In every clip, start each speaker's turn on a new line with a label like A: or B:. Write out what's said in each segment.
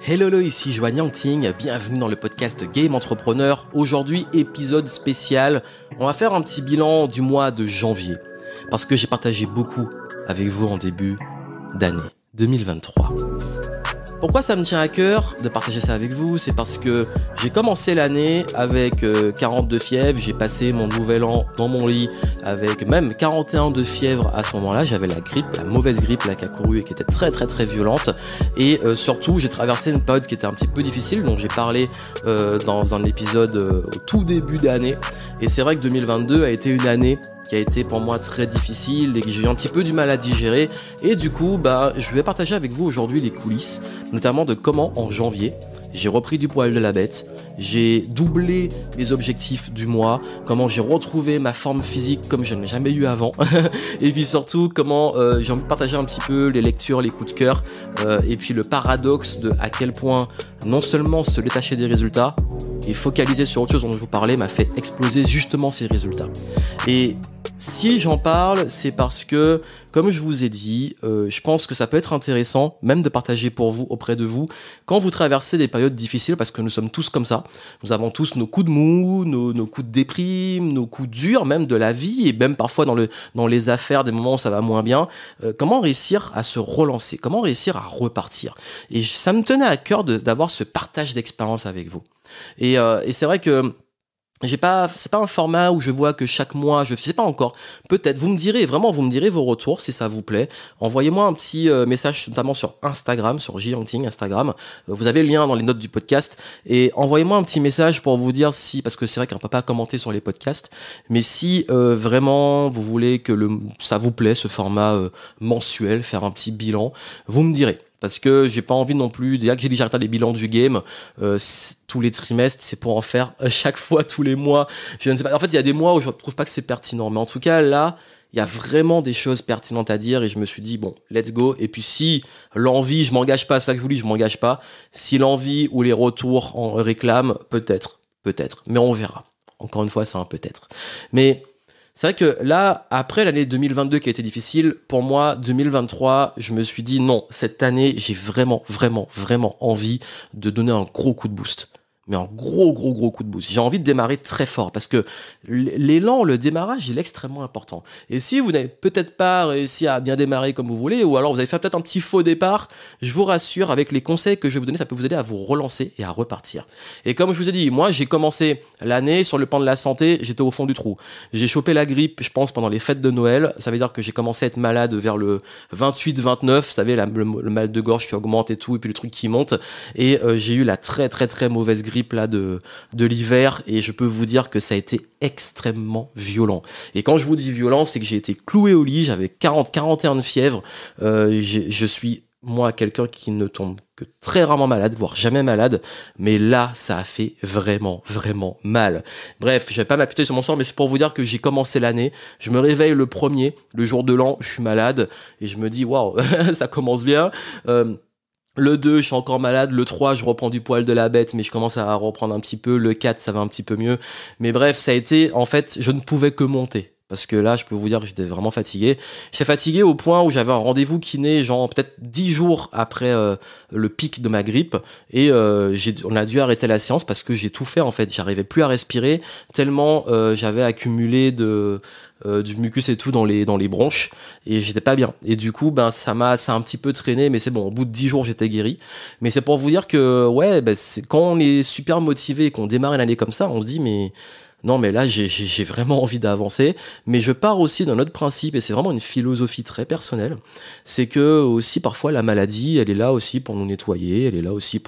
A: Hello, ici Joanne Yangting, bienvenue dans le podcast Game Entrepreneur. Aujourd'hui, épisode spécial, on va faire un petit bilan du mois de janvier, parce que j'ai partagé beaucoup avec vous en début d'année 2023. Pourquoi ça me tient à cœur de partager ça avec vous? C'est parce que j'ai commencé l'année avec 42 fièvres, j'ai passé mon nouvel an dans mon lit avec même 41 de fièvre à ce moment-là. J'avais la grippe, la mauvaise grippe là qui a couru et qui était très très très violente. Et surtout, j'ai traversé une période qui était un petit peu difficile, dont j'ai parlé dans un épisode au tout début d'année. Et c'est vrai que 2022 a été une année qui a été pour moi très difficile et que j'ai eu un petit peu du mal à digérer. Et du coup, je vais partager avec vous aujourd'hui les coulisses, notamment de comment en janvier, j'ai repris du poil de la bête, j'ai doublé mes objectifs du mois, comment j'ai retrouvé ma forme physique comme je ne l'ai jamais eu avant, et puis surtout comment j'ai envie de partager un petit peu les lectures, les coups de cœur, et puis le paradoxe de à quel point non seulement se détacher des résultats, et focaliser sur autre chose dont je vous parlais m'a fait exploser justement ces résultats. Et si j'en parle, c'est parce que, comme je vous ai dit, je pense que ça peut être intéressant, même de partager pour vous, auprès de vous, quand vous traversez des périodes difficiles, parce que nous sommes tous comme ça. Nous avons tous nos coups de mou, nos coups de déprime, nos coups durs même de la vie, et même parfois dans les affaires, des moments où ça va moins bien. Comment réussir à se relancer? Comment réussir à repartir? Et ça me tenait à cœur d'avoir ce partage d'expérience avec vous. Et c'est vrai que c'est pas un format où je vois que chaque mois, je sais pas encore. Peut-être, vous me direz vos retours si ça vous plaît. Envoyez-moi un petit message, notamment sur Instagram, sur JYangting Instagram. Vous avez le lien dans les notes du podcast. Et envoyez-moi un petit message pour vous dire si, parce que c'est vrai qu'on peut pas commenter sur les podcasts, mais si vraiment vous voulez que ça vous plaît, ce format mensuel, faire un petit bilan, vous me direz. Parce que j'ai pas envie non plus, déjà que j'ai déjà les bilans du game, tous les trimestres, c'est pour en faire chaque fois, tous les mois. Je ne sais pas. En fait, il y a des mois où je trouve pas que c'est pertinent. Mais en tout cas, là, il y a vraiment des choses pertinentes à dire et je me suis dit, bon, let's go. Et puis si l'envie, je m'engage pas, c'est ça que je vous dis, je m'engage pas. Si l'envie ou les retours en réclament, peut-être. Mais on verra. Encore une fois, c'est un peut-être. Mais c'est vrai que là, après l'année 2022 qui a été difficile, pour moi, 2023, je me suis dit non, cette année, j'ai vraiment envie de donner un gros coup de boost. Mais un gros coup de boost. J'ai envie de démarrer très fort parce que l'élan, le démarrage, il est extrêmement important. Et si vous n'avez peut-être pas réussi à bien démarrer comme vous voulez, ou alors vous avez fait peut-être un petit faux départ, je vous rassure, avec les conseils que je vais vous donner, ça peut vous aider à vous relancer et à repartir. Et comme je vous ai dit, moi, j'ai commencé l'année sur le plan de la santé, j'étais au fond du trou. J'ai chopé la grippe, je pense, pendant les fêtes de Noël. Ça veut dire que j'ai commencé à être malade vers le 28-29, vous savez, le mal de gorge qui augmente et tout, et puis le truc qui monte. Et j'ai eu la très mauvaise grippe là de l'hiver et je peux vous dire que ça a été extrêmement violent. Et quand je vous dis violent, c'est que j'ai été cloué au lit, j'avais 41 de fièvre. Je suis moi quelqu'un qui ne tombe que très rarement malade, voire jamais malade, mais là ça a fait vraiment mal. Bref, je vais pas m'appuyer sur mon sort, mais c'est pour vous dire que j'ai commencé l'année, je me réveille le jour de l'an, je suis malade et je me dis waouh, ça commence bien. Le 2, je suis encore malade. Le 3, je reprends du poil de la bête, mais je commence à reprendre un petit peu. Le 4, ça va un petit peu mieux. Mais bref, ça a été, en fait, je ne pouvais que monter. Parce que là, je peux vous dire que j'étais vraiment fatigué. J'étais fatigué au point où j'avais un rendez-vous kiné, genre peut-être 10 jours après le pic de ma grippe. Et on a dû arrêter la séance parce que j'ai tout fait, en fait. J'arrivais plus à respirer tellement j'avais accumulé du mucus et tout dans les bronches et j'étais pas bien. Et du coup, ça a un petit peu traîné, mais c'est bon. Au bout de 10 jours, j'étais guéri. Mais c'est pour vous dire que, ouais, c'est quand on est super motivé et qu'on démarre une année comme ça, on se dit, mais non, mais là, j'ai vraiment envie d'avancer. Mais je pars aussi d'un autre principe, et c'est vraiment une philosophie très personnelle. C'est que aussi, parfois, la maladie, elle est là aussi pour nous nettoyer. Elle est là aussi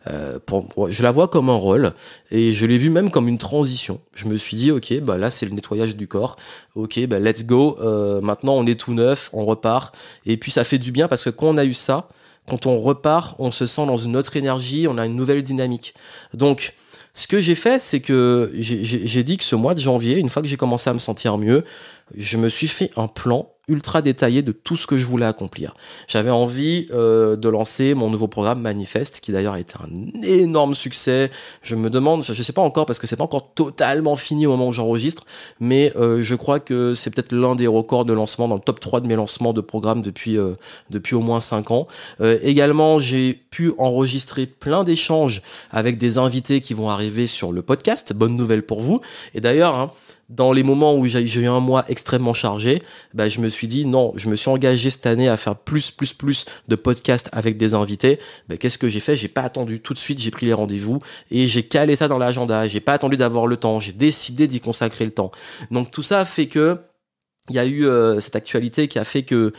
A: je la vois comme un rôle, et je l'ai vu même comme une transition. Je me suis dit, ok, là, c'est le nettoyage du corps. Ok, let's go. Maintenant, on est tout neuf, on repart. Et puis, ça fait du bien parce que quand on a eu ça, quand on repart, on se sent dans une autre énergie, on a une nouvelle dynamique. Donc, ce que j'ai fait, c'est que j'ai dit que ce mois de janvier, une fois que j'ai commencé à me sentir mieux, je me suis fait un plan ultra détaillé de tout ce que je voulais accomplir. J'avais envie de lancer mon nouveau programme Manifeste, qui d'ailleurs a été un énorme succès. Je me demande, je sais pas encore parce que c'est pas encore totalement fini au moment où j'enregistre, mais je crois que c'est peut-être l'un des records de lancement dans le top 3 de mes lancements de programmes depuis au moins 5 ans. Également, j'ai pu enregistrer plein d'échanges avec des invités qui vont arriver sur le podcast. Bonne nouvelle pour vous. Et d'ailleurs, hein, dans les moments où j'ai eu un mois extrêmement chargé, je me suis dit non, je me suis engagé cette année à faire plus de podcasts avec des invités. Qu'est-ce que j'ai fait? J'ai pas attendu tout de suite, j'ai pris les rendez-vous et j'ai calé ça dans l'agenda. J'ai pas attendu d'avoir le temps, j'ai décidé d'y consacrer le temps. Donc tout ça fait que il y a eu cette actualité qui a fait que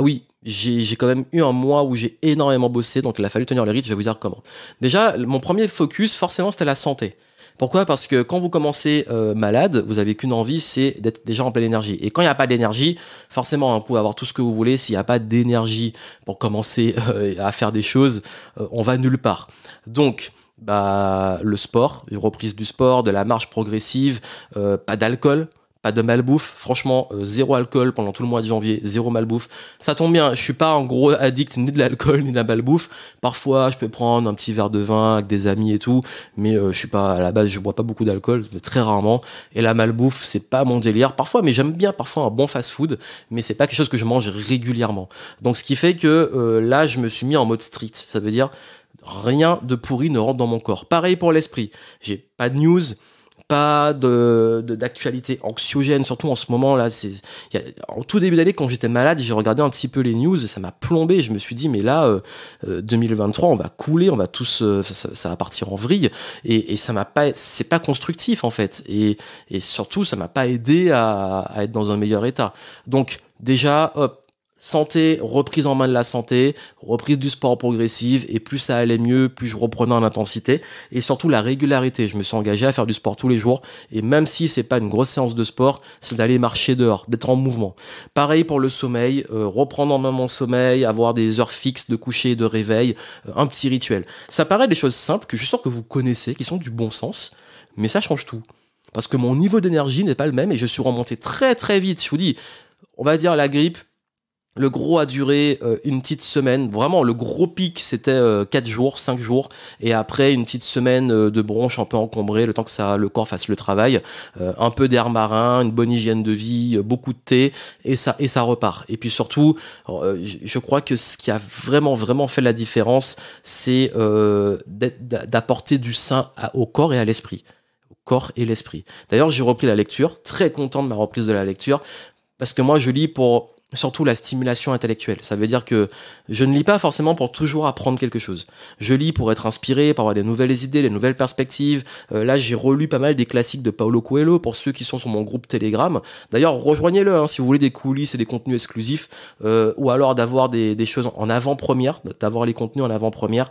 A: oui, j'ai quand même eu un mois où j'ai énormément bossé, donc il a fallu tenir le rythme. Je vais vous dire comment. Déjà, mon premier focus, forcément, c'était la santé. Pourquoi? Parce que quand vous commencez malade, vous avez qu'une envie, c'est d'être déjà en pleine énergie. Et quand il n'y a pas d'énergie, forcément, vous pouvez avoir tout ce que vous voulez. S'il n'y a pas d'énergie pour commencer à faire des choses, on va nulle part. Donc, le sport, une reprise du sport, de la marche progressive, pas d'alcool. Pas de malbouffe, franchement, zéro alcool pendant tout le mois de janvier, zéro malbouffe. Ça tombe bien, je suis pas un gros addict ni de l'alcool ni de la malbouffe. Parfois, je peux prendre un petit verre de vin avec des amis et tout, mais je suis pas, à la base, je bois pas beaucoup d'alcool, très rarement. Et la malbouffe, c'est pas mon délire. Parfois, mais j'aime bien parfois un bon fast-food, mais c'est pas quelque chose que je mange régulièrement. Donc, ce qui fait que là, je me suis mis en mode strict. Ça veut dire rien de pourri ne rentre dans mon corps. Pareil pour l'esprit. J'ai pas de news. Pas d'actualité anxiogène, surtout en ce moment là. En tout début d'année, quand j'étais malade, j'ai regardé un petit peu les news et ça m'a plombé. Je me suis dit mais là 2023 on va couler, on va tous ça va partir en vrille et ça m'a pas, c'est pas constructif en fait, et surtout ça m'a pas aidé à être dans un meilleur état. Donc déjà hop, santé, reprise en main de la santé, reprise du sport progressive, et plus ça allait mieux, plus je reprenais en intensité, et surtout la régularité. Je me suis engagé à faire du sport tous les jours, et même si c'est pas une grosse séance de sport, c'est d'aller marcher dehors, d'être en mouvement. Pareil pour le sommeil, reprendre en main mon sommeil, avoir des heures fixes de coucher et de réveil, un petit rituel. Ça paraît des choses simples que je suis sûr que vous connaissez, qui sont du bon sens, mais ça change tout. Parce que mon niveau d'énergie n'est pas le même, et je suis remonté très très vite. Je vous dis, on va dire la grippe, le gros a duré une petite semaine. Vraiment, le gros pic, c'était 4 jours, 5 jours. Et après, une petite semaine de bronche un peu encombrée, le temps que le corps fasse le travail. Un peu d'air marin, une bonne hygiène de vie, beaucoup de thé, et ça repart. Et puis surtout, je crois que ce qui a vraiment fait la différence, c'est d'apporter du sain au corps et à l'esprit. Au corps et l'esprit. D'ailleurs, j'ai repris la lecture. Très content de ma reprise de la lecture. Parce que moi, je lis pour surtout la stimulation intellectuelle. Ça veut dire que je ne lis pas forcément pour toujours apprendre quelque chose. Je lis pour être inspiré, pour avoir des nouvelles idées, des nouvelles perspectives. Là, j'ai relu pas mal des classiques de Paulo Coelho pour ceux qui sont sur mon groupe Telegram. D'ailleurs, rejoignez-le si vous voulez des coulisses et des contenus exclusifs, ou alors d'avoir des choses en avant-première, d'avoir les contenus en avant-première.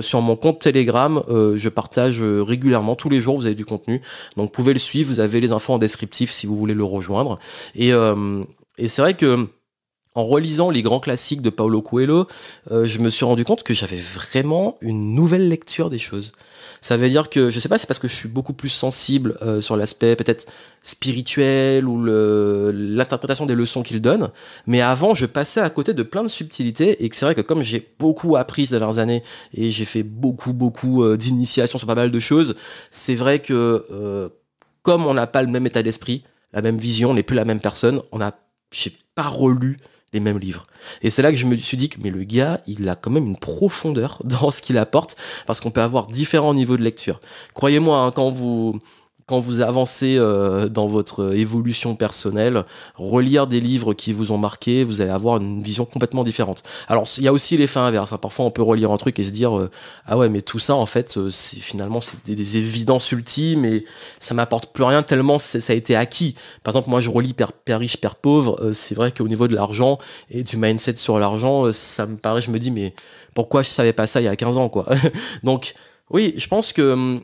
A: Sur mon compte Telegram, je partage régulièrement, tous les jours, vous avez du contenu. Donc, vous pouvez le suivre, vous avez les infos en descriptif si vous voulez le rejoindre. Et c'est vrai que en relisant les grands classiques de Paulo Coelho, je me suis rendu compte que j'avais vraiment une nouvelle lecture des choses. Ça veut dire que, je sais pas, c'est parce que je suis beaucoup plus sensible sur l'aspect peut-être spirituel ou l'interprétation des leçons qu'il donne, mais avant, je passais à côté de plein de subtilités, et que c'est vrai que comme j'ai beaucoup appris ces dernières années, et j'ai fait beaucoup d'initiations sur pas mal de choses, c'est vrai que comme on n'a pas le même état d'esprit, la même vision, on n'est plus la même personne, j'ai pas relu les mêmes livres. Et c'est là que je me suis dit que mais le gars, il a quand même une profondeur dans ce qu'il apporte, parce qu'on peut avoir différents niveaux de lecture. Croyez-moi, hein, quand vous avancez dans votre évolution personnelle, relire des livres qui vous ont marqué, vous allez avoir une vision complètement différente. Alors, il y a aussi l'effet inverse. Hein. Parfois, on peut relire un truc et se dire ah ouais, mais tout ça, en fait, finalement, c'est des évidences ultimes et ça m'apporte plus rien tellement ça a été acquis. Par exemple, moi, je relis Père riche, Père pauvre. C'est vrai qu'au niveau de l'argent et du mindset sur l'argent, ça me paraît, je me dis, mais pourquoi je savais pas ça il y a 15 ans, quoi. Donc, oui, je pense que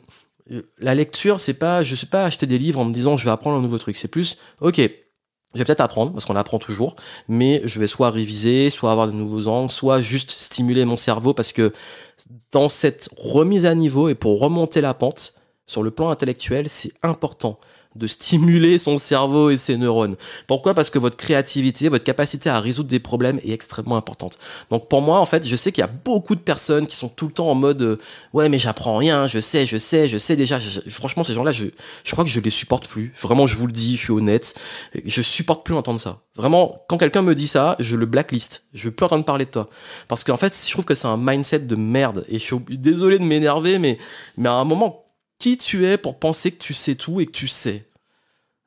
A: la lecture, je sais pas acheter des livres en me disant je vais apprendre un nouveau truc. C'est plus, ok, je vais peut-être apprendre, parce qu'on apprend toujours, mais je vais soit réviser, soit avoir de nouveaux angles, soit juste stimuler mon cerveau, parce que dans cette remise à niveau et pour remonter la pente, sur le plan intellectuel, c'est important de stimuler son cerveau et ses neurones. Pourquoi ? Parce que votre créativité, votre capacité à résoudre des problèmes est extrêmement importante. Donc pour moi, en fait, je sais qu'il y a beaucoup de personnes qui sont tout le temps en mode ouais, mais j'apprends rien, je sais déjà. Franchement, ces gens-là, je crois que je les supporte plus. Vraiment, je vous le dis, je suis honnête. Je supporte plus entendre ça. Vraiment, quand quelqu'un me dit ça, je le blacklist. Je veux plus entendre parler de toi. Parce qu'en fait, je trouve que c'est un mindset de merde. Et je suis désolé de m'énerver, mais à un moment, qui tu es pour penser que tu sais tout et que tu sais ?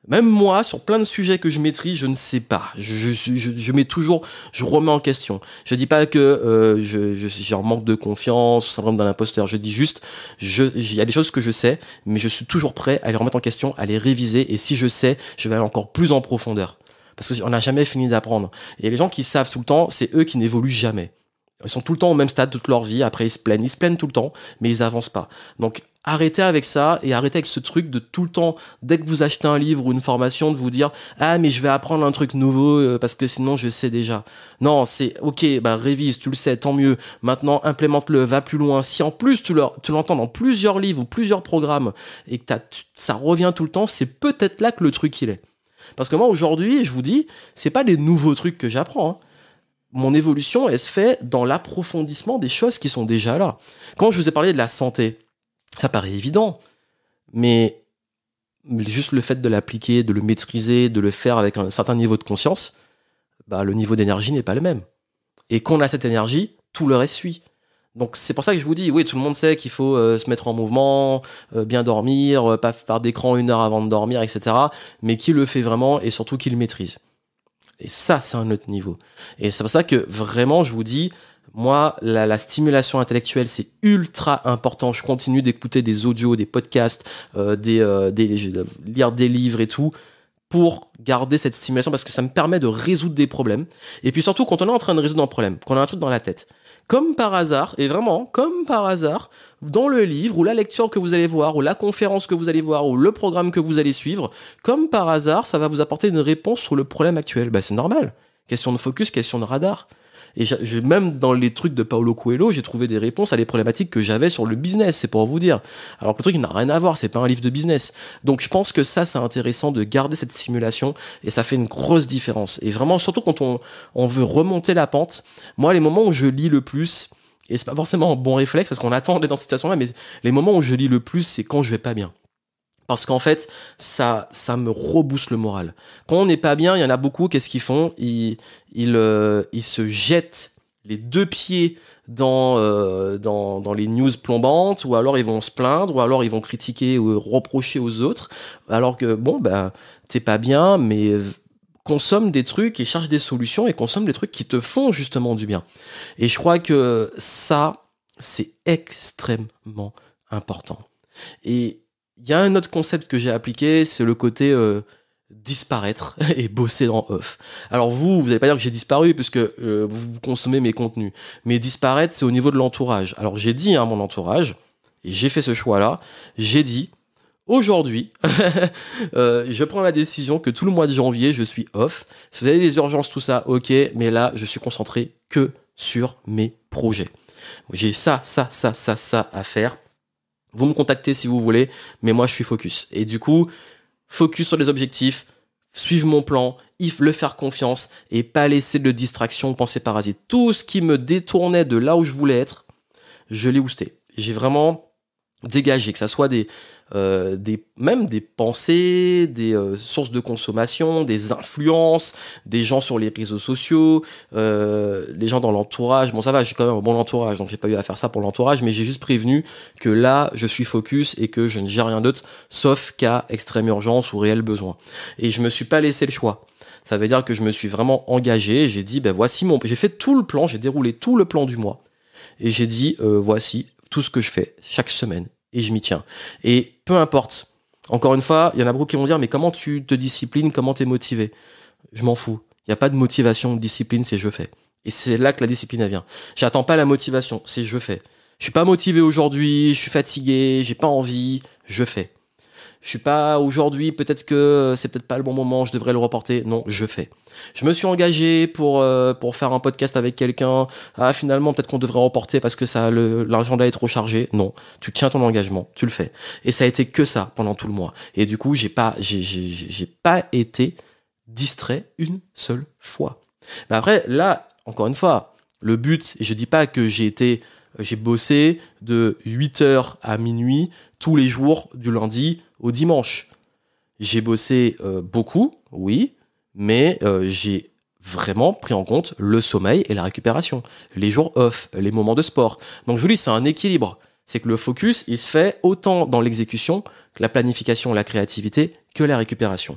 A: Même moi, sur plein de sujets que je maîtrise, je ne sais pas. Je mets toujours, je remets en question. Je dis pas que j'ai un manque de confiance ou syndrome d'un imposteur. Je dis juste, il y a des choses que je sais, mais je suis toujours prêt à les remettre en question, à les réviser. Et si je sais, je vais aller encore plus en profondeur. Parce qu'on n'a jamais fini d'apprendre. Et les gens qui savent tout le temps, c'est eux qui n'évoluent jamais. Ils sont tout le temps au même stade toute leur vie. Après, ils se plaignent tout le temps, mais ils avancent pas. Donc, arrêtez avec ça et arrêtez avec ce truc de tout le temps, dès que vous achetez un livre ou une formation, de vous dire « Ah, mais je vais apprendre un truc nouveau parce que sinon je sais déjà. » Non, c'est « Ok, bah révise, tu le sais, tant mieux. Maintenant, implémente-le, va plus loin. » Si en plus tu l'entends dans plusieurs livres ou plusieurs programmes et que ça revient tout le temps, c'est peut-être là que le truc il est. Parce que moi, aujourd'hui, je vous dis, c'est pas des nouveaux trucs que j'apprends, hein. Mon évolution, elle se fait dans l'approfondissement des choses qui sont déjà là. Quand je vous ai parlé de la santé, ça paraît évident, mais juste le fait de l'appliquer, de le maîtriser, de le faire avec un certain niveau de conscience, bah, le niveau d'énergie n'est pas le même. Et quand on a cette énergie, tout le reste suit. Donc c'est pour ça que je vous dis, oui, tout le monde sait qu'il faut se mettre en mouvement, bien dormir, pas faire d'écran 1 heure avant de dormir, etc. Mais qui le fait vraiment et surtout qui le maîtrise. Et ça, c'est un autre niveau. Et c'est pour ça que vraiment, je vous dis, moi, la stimulation intellectuelle, c'est ultra important. Je continue d'écouter des audios, des podcasts, lire des livres et tout, pour garder cette stimulation, parce que ça me permet de résoudre des problèmes. Et puis surtout, quand on est en train de résoudre un problème, quand on a un truc dans la tête, comme par hasard, et vraiment, comme par hasard, dans le livre, ou la lecture que vous allez voir, ou la conférence que vous allez voir, ou le programme que vous allez suivre, comme par hasard, ça va vous apporter une réponse sur le problème actuel. Bah, c'est normal. Question de focus, question de radar. Et même dans les trucs de Paulo Coelho, j'ai trouvé des réponses à des problématiques que j'avais sur le business, c'est pour vous dire. Alors que le truc, il n'a rien à voir, c'est pas un livre de business. Donc je pense que ça, c'est intéressant de garder cette simulation, et ça fait une grosse différence. Et vraiment, surtout quand on veut remonter la pente, moi, les moments où je lis le plus, et c'est pas forcément un bon réflexe, parce qu'on attend d'être dans cette situation-là, mais les moments où je lis le plus, c'est quand je vais pas bien. Parce qu'en fait, ça me rebooste le moral. Quand on n'est pas bien, il y en a beaucoup, qu'est-ce qu'ils font ? Ils se jettent les 2 pieds dans les news plombantes, ou alors ils vont se plaindre, ou alors ils vont critiquer ou reprocher aux autres, alors que, bon, bah, t'es pas bien, mais consomme des trucs et cherche des solutions et consomme des trucs qui te font justement du bien. Et je crois que ça, c'est extrêmement important. Et il y a un autre concept que j'ai appliqué, c'est le côté disparaître et bosser en off. Alors vous allez pas dire que j'ai disparu puisque vous consommez mes contenus, mais disparaître, c'est au niveau de l'entourage. Alors j'ai dit à mon entourage, et j'ai fait ce choix-là, j'ai dit, aujourd'hui, je prends la décision que tout le mois de janvier, je suis off. Si vous avez des urgences, tout ça, ok, mais là, je suis concentré que sur mes projets. J'ai ça à faire. Vous me contactez si vous voulez, mais moi je suis focus. Et du coup, focus sur les objectifs, suivre mon plan, le faire confiance et pas laisser de distraction, pensée parasite. Tout ce qui me détournait de là où je voulais être, je l'ai ousté. J'ai vraiment dégagé, que ça soit même des pensées, des sources de consommation, des influences, des gens sur les réseaux sociaux, les gens dans l'entourage. Bon, ça va, j'ai quand même un bon entourage, donc j'ai pas eu à faire ça pour l'entourage, mais j'ai juste prévenu que là, je suis focus et que je ne gère rien d'autre, sauf cas extrême urgence ou réel besoin. Et je me suis pas laissé le choix. Ça veut dire que je me suis vraiment engagé, j'ai dit, ben voici j'ai fait tout le plan, j'ai déroulé tout le plan du mois, et j'ai dit, voici tout ce que je fais chaque semaine. Et je m'y tiens. Et peu importe. Encore une fois, il y en a beaucoup qui vont dire, mais comment tu te disciplines, comment t'es motivé ? Je m'en fous. Il n'y a pas de motivation, de discipline, c'est je fais. Et c'est là que la discipline elle vient. J'attends pas la motivation, c'est je fais. Je suis pas motivé aujourd'hui, je suis fatigué, j'ai pas envie, je fais. Je suis pas aujourd'hui, peut-être que c'est peut-être pas le bon moment, je devrais le reporter. Non, je fais. Je me suis engagé pour faire un podcast avec quelqu'un. Ah, finalement, peut-être qu'on devrait reporter parce que l'agenda est trop chargé. Non, tu tiens ton engagement, tu le fais. Et ça a été que ça pendant tout le mois. Et du coup, j'ai pas été distrait une seule fois. Mais après, là, encore une fois, le but, et je dis pas que j'ai bossé de 8h à minuit tous les jours du lundi au dimanche. J'ai bossé beaucoup, oui, mais j'ai vraiment pris en compte le sommeil et la récupération, les jours off, les moments de sport. Donc je vous dis, c'est un équilibre. C'est que le focus, il se fait autant dans l'exécution, que la planification, la créativité, que la récupération.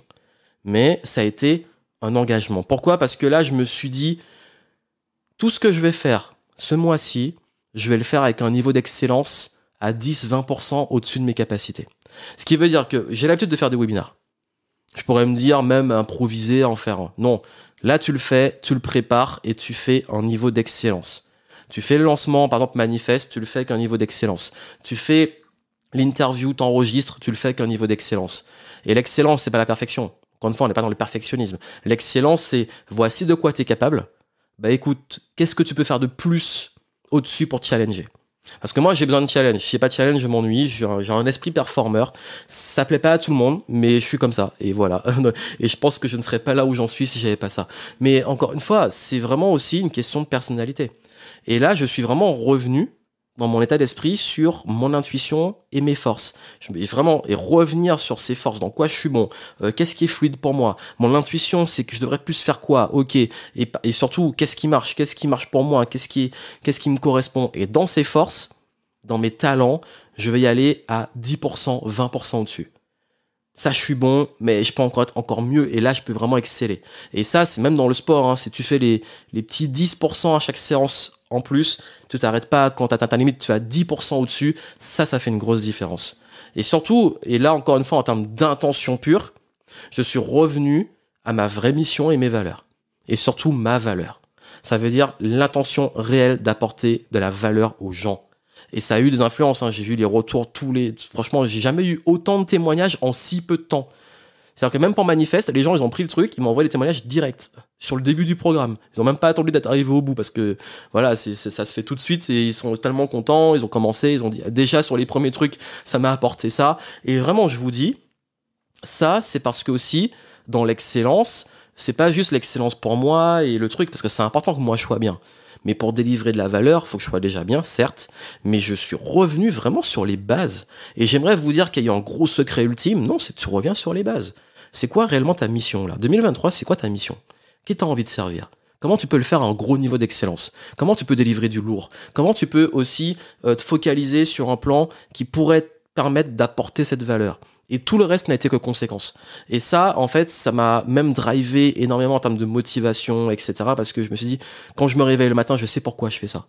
A: Mais ça a été un engagement. Pourquoi ? Parce que là, je me suis dit, tout ce que je vais faire ce mois-ci, je vais le faire avec un niveau d'excellence à 10-20% au-dessus de mes capacités. Ce qui veut dire que j'ai l'habitude de faire des webinars. Je pourrais me dire même improviser, en faire un. Non, là tu le fais, tu le prépares et tu fais un niveau d'excellence. Tu fais le lancement, par exemple manifeste, tu le fais avec un niveau d'excellence. Tu fais l'interview, t'enregistres, tu le fais avec un niveau d'excellence. Et l'excellence, c'est pas la perfection. Encore une fois, on n'est pas dans le perfectionnisme. L'excellence, c'est voici de quoi tu es capable. Bah écoute, qu'est-ce que tu peux faire de plus au-dessus pour te challenger ? Parce que moi, j'ai besoin de challenge. Si j'ai pas de challenge, je m'ennuie. J'ai un esprit performeur. Ça plaît pas à tout le monde, mais je suis comme ça. Et voilà. Et je pense que je ne serais pas là où j'en suis si j'avais pas ça. Mais encore une fois, c'est vraiment aussi une question de personnalité. Et là, je suis vraiment revenu dans mon état d'esprit sur mon intuition et mes forces. Je vais vraiment revenir sur ces forces, dans quoi je suis bon, qu'est-ce qui est fluide pour moi. Mon intuition, c'est que je devrais plus faire quoi, ok, et surtout, qu'est-ce qui marche pour moi, qu'est-ce qui me correspond. Et dans ces forces, dans mes talents, je vais y aller à 10%, 20% au-dessus. Ça, je suis bon, mais je peux encore être encore mieux, et là, je peux vraiment exceller. Et ça, c'est même dans le sport, hein, si tu fais les petits 10% à chaque séance en plus, tu t'arrêtes pas quand t'as ta limite, tu vas 10% au-dessus, ça fait une grosse différence. Et surtout, et là encore une fois en termes d'intention pure, je suis revenu à ma vraie mission et mes valeurs. Et surtout ma valeur. Ça veut dire l'intention réelle d'apporter de la valeur aux gens. Et ça a eu des influences, hein. J'ai vu les retours franchement, j'ai jamais eu autant de témoignages en si peu de temps. C'est-à-dire que même pour Manifeste, les gens, ils ont pris le truc, ils m'ont envoyé des témoignages directs sur le début du programme. Ils ont même pas attendu d'être arrivés au bout parce que, voilà, ça se fait tout de suite et ils sont tellement contents, ils ont commencé, ils ont dit, déjà sur les premiers trucs, ça m'a apporté ça. Et vraiment, je vous dis, ça, c'est parce que aussi, dans l'excellence, c'est pas juste l'excellence pour moi et le truc, parce que c'est important que moi je sois bien. Mais pour délivrer de la valeur, faut que je sois déjà bien, certes, mais je suis revenu vraiment sur les bases. Et j'aimerais vous dire qu'il y a un gros secret ultime. Non, c'est que tu reviens sur les bases. C'est quoi réellement ta mission là ? 2023, c'est quoi ta mission ? Qui t'as envie de servir ? Comment tu peux le faire à un gros niveau d'excellence ? Comment tu peux délivrer du lourd ? Comment tu peux aussi te focaliser sur un plan qui pourrait te permettre d'apporter cette valeur ? Et tout le reste n'a été que conséquence. Et ça, en fait, ça m'a même drivé énormément en termes de motivation, etc. Parce que je me suis dit, quand je me réveille le matin, je sais pourquoi je fais ça.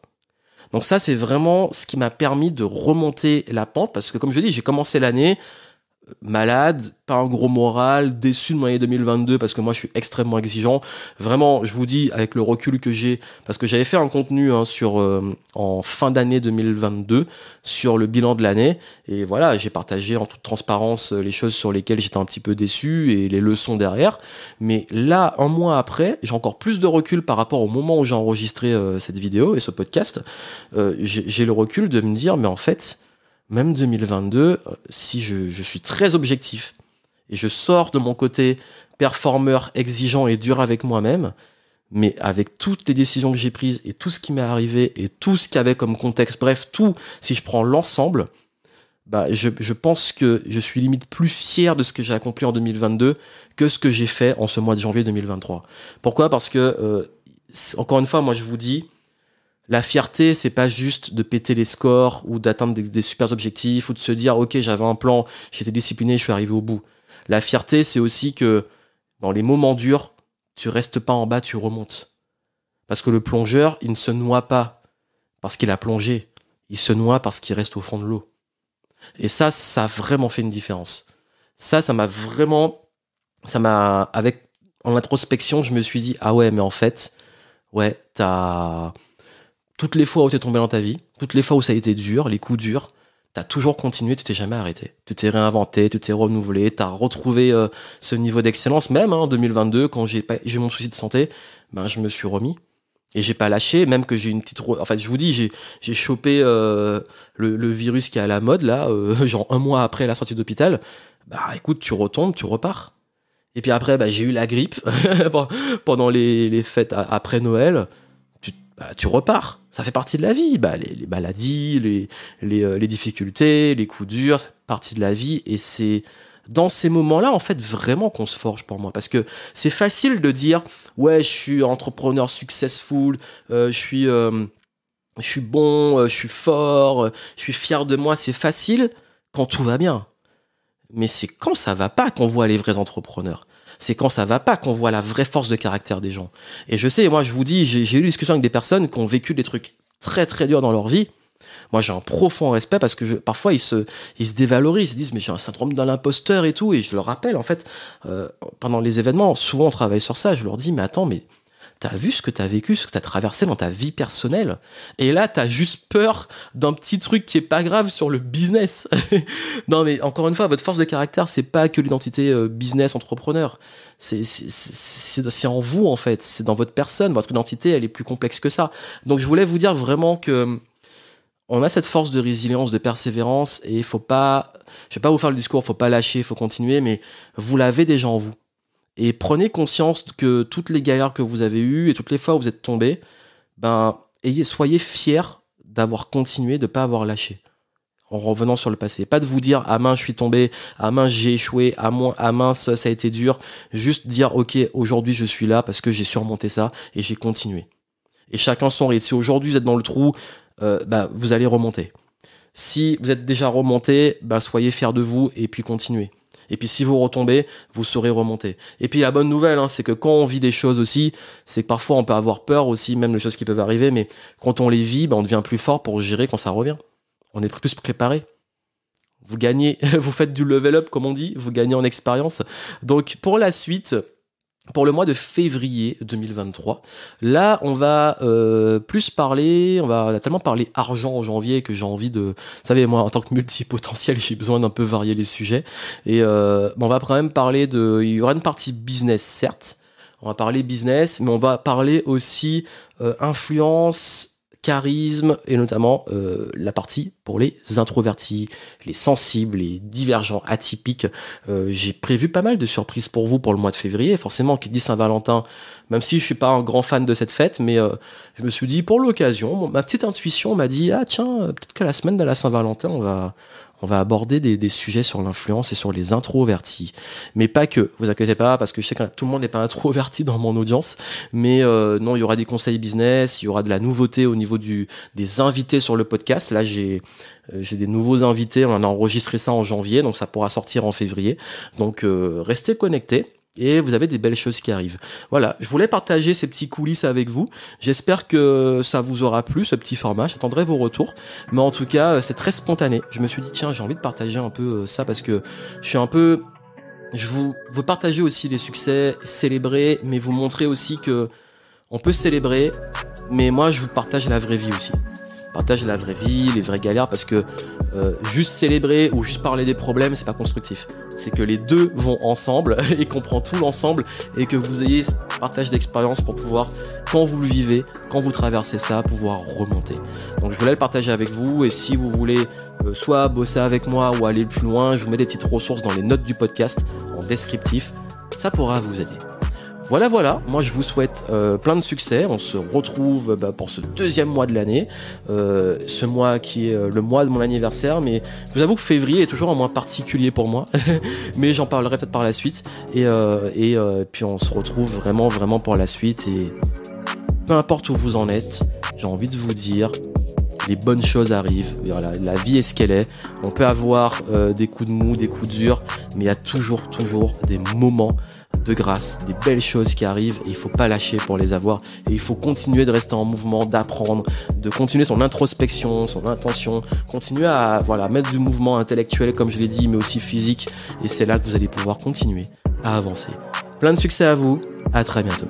A: Donc ça, c'est vraiment ce qui m'a permis de remonter la pente. Parce que comme je dis, j'ai commencé l'année malade, pas un gros moral, déçu de mon année 2022 parce que moi je suis extrêmement exigeant. Vraiment, je vous dis avec le recul que j'ai, parce que j'avais fait un contenu en fin d'année 2022 sur le bilan de l'année et voilà, j'ai partagé en toute transparence les choses sur lesquelles j'étais un petit peu déçu et les leçons derrière. Mais là, un mois après, j'ai encore plus de recul par rapport au moment où j'ai enregistré cette vidéo et ce podcast. J'ai le recul de me dire, mais en fait, même 2022, si je suis très objectif et je sors de mon côté performeur, exigeant et dur avec moi-même, mais avec toutes les décisions que j'ai prises et tout ce qui m'est arrivé et tout ce qu'il y avait comme contexte, bref, tout, si je prends l'ensemble, bah, je pense que je suis limite plus fier de ce que j'ai accompli en 2022 que ce que j'ai fait en ce mois de janvier 2023. Pourquoi ? Parce que, encore une fois, moi je vous dis, la fierté, c'est pas juste de péter les scores ou d'atteindre des super objectifs ou de se dire « Ok, j'avais un plan, j'étais discipliné, je suis arrivé au bout ». La fierté, c'est aussi que dans les moments durs, tu restes pas en bas, tu remontes. Parce que le plongeur, il ne se noie pas parce qu'il a plongé. Il se noie parce qu'il reste au fond de l'eau. Et ça a vraiment fait une différence. En introspection, je me suis dit « Ah ouais, mais en fait, ouais, toutes les fois où t'es tombé dans ta vie, toutes les fois où ça a été dur, les coups durs, T'as toujours continué, tu t'es jamais arrêté. Tu t'es réinventé, tu t'es renouvelé, t'as retrouvé ce niveau d'excellence. Même en 2022, quand j'ai mon souci de santé, je me suis remis. Et j'ai pas lâché, même que j'ai une petite... En fait, je vous dis, j'ai chopé le virus qui est à la mode, là, genre 1 mois après la sortie d'hôpital. Écoute, tu retombes, tu repars. Et puis après, j'ai eu la grippe pendant les fêtes après Noël. Tu repars. Ça fait partie de la vie. Les maladies, les difficultés, les coups durs, c'est partie de la vie. Et c'est dans ces moments-là, en fait, vraiment qu'on se forge pour moi. Parce que c'est facile de dire, ouais, je suis entrepreneur successful, je suis bon, je suis fort, je suis fier de moi. C'est facile quand tout va bien. Mais c'est quand ça va pas qu'on voit les vrais entrepreneurs. C'est quand ça va pas qu'on voit la vraie force de caractère des gens. Et je sais, moi je vous dis, j'ai eu des discussions avec des personnes qui ont vécu des trucs très très durs dans leur vie. Moi j'ai un profond respect parce que parfois ils se dévalorisent, ils se disent mais j'ai un syndrome de l'imposteur et tout. Et je leur rappelle en fait, pendant les événements, souvent on travaille sur ça, je leur dis mais attends, mais t'as vu ce que t'as vécu, ce que t'as traversé dans ta vie personnelle. Et là, t'as juste peur d'un petit truc qui est pas grave sur le business. Non, mais encore une fois, votre force de caractère, c'est pas que l'identité business entrepreneur. C'est en vous, en fait. C'est dans votre personne. Votre identité, elle est plus complexe que ça. Donc, je voulais vous dire vraiment que on a cette force de résilience, de persévérance, et il faut pas, je vais pas vous faire le discours, faut pas lâcher, faut continuer, mais vous l'avez déjà en vous. Et prenez conscience que toutes les galères que vous avez eues et toutes les fois où vous êtes tombés, soyez fiers d'avoir continué, de ne pas avoir lâché en revenant sur le passé. Pas de vous dire « Ah mince, je suis tombé, ah mince, j'ai échoué, ah mince, ça a été dur ». Juste dire « Ok, aujourd'hui, je suis là parce que j'ai surmonté ça et j'ai continué ». Et chacun son rythme. Si aujourd'hui, vous êtes dans le trou, vous allez remonter. Si vous êtes déjà remonté, soyez fiers de vous et puis continuez. Et puis si vous retombez, vous saurez remonter. Et puis la bonne nouvelle, c'est que quand on vit des choses aussi, c'est que parfois on peut avoir peur aussi, même les choses qui peuvent arriver, mais quand on les vit, on devient plus fort pour gérer quand ça revient. On est plus préparé. Vous gagnez, vous faites du level up comme on dit, vous gagnez en expérience. Donc pour la suite, pour le mois de février 2023, là on va plus parler, on a tellement parlé argent en janvier que j'ai envie de, vous savez, moi en tant que multipotentiel j'ai besoin d'un peu varier les sujets, et on va quand même parler il y aura une partie business certes, on va parler business, mais on va parler aussi influence, charisme, et notamment la partie pour les introvertis, les sensibles, les divergents, atypiques. J'ai prévu pas mal de surprises pour vous pour le mois de février. Forcément, qui dit Saint-Valentin, même si je suis pas un grand fan de cette fête, mais je me suis dit pour l'occasion, ma petite intuition m'a dit ah tiens, peut-être que la semaine de la Saint-Valentin, on va aborder des sujets sur l'influence et sur les introvertis. Mais pas que, vous inquiétez pas, parce que je sais que tout le monde n'est pas introverti dans mon audience. Mais non, il y aura des conseils business, il y aura de la nouveauté au niveau des invités sur le podcast. Là, j'ai des nouveaux invités, on a enregistré ça en janvier, donc ça pourra sortir en février. Donc restez connectés. Et vous avez des belles choses qui arrivent. Voilà, je voulais partager ces petits coulisses avec vous. J'espère que ça vous aura plu, ce petit format. J'attendrai vos retours. Mais en tout cas, c'est très spontané. Je me suis dit, tiens, j'ai envie de partager un peu ça parce que je veux partager aussi les succès, célébrer, mais vous montrer aussi que on peut célébrer. Mais moi, je vous partage la vraie vie aussi. Partage la vraie vie, les vraies galères, parce que juste célébrer ou juste parler des problèmes, c'est pas constructif. C'est que les deux vont ensemble et qu'on prend tout l'ensemble et que vous ayez ce partage d'expérience pour pouvoir, quand vous le vivez, quand vous traversez ça, pouvoir remonter. Donc je voulais le partager avec vous, et si vous voulez soit bosser avec moi ou aller plus loin, je vous mets des petites ressources dans les notes du podcast en descriptif, ça pourra vous aider. Voilà, moi je vous souhaite plein de succès, on se retrouve pour ce deuxième mois de l'année, ce mois qui est le mois de mon anniversaire, mais je vous avoue que février est toujours un mois particulier pour moi, mais j'en parlerai peut-être par la suite, et puis on se retrouve vraiment pour la suite, et peu importe où vous en êtes, j'ai envie de vous dire, les bonnes choses arrivent. Voilà, la vie est ce qu'elle est. On peut avoir des coups de mou, des coups durs, mais il y a toujours des moments de grâce, des belles choses qui arrivent, et il faut pas lâcher pour les avoir, et il faut continuer de rester en mouvement, d'apprendre, de continuer son introspection, son intention, continuer à mettre du mouvement intellectuel comme je l'ai dit, mais aussi physique, et c'est là que vous allez pouvoir continuer à avancer. Plein de succès à vous, à très bientôt.